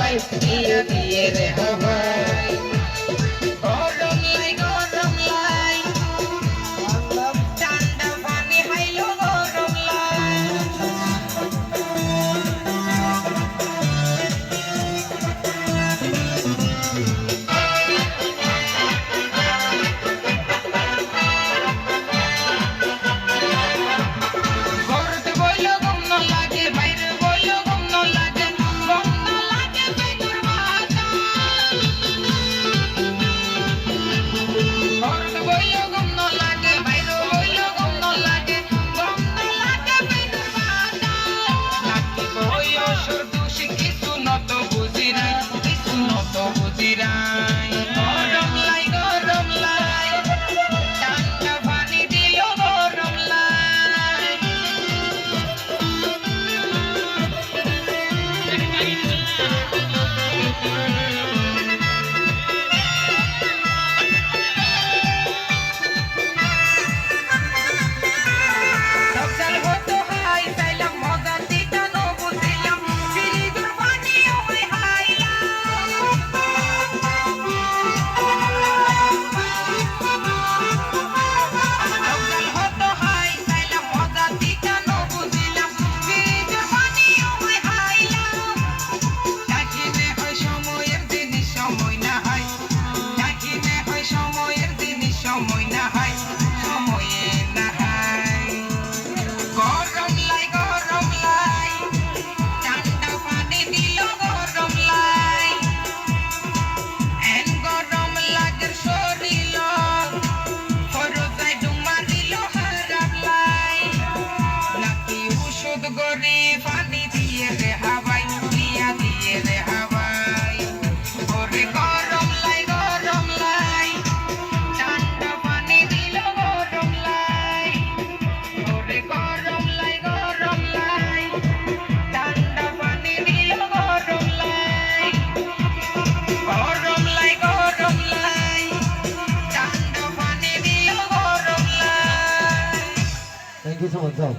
হাওয়ায় দিয়া দিয়ে রে হাওয়ায় গরম লাই ঠান্ডা পানি হাইলো গরম লাই পানি দিয়ে রে হাওয়াই দিয়া দিয়ে রে হাওয়াই ওরে গরম লাই ঠান্ডা পানি দিল গরম লাই ওরে গরম লাই ঠান্ডা পানি দিল গরম লাই ঠান্ডা পানি দিল গরম লাই। Thank you so much.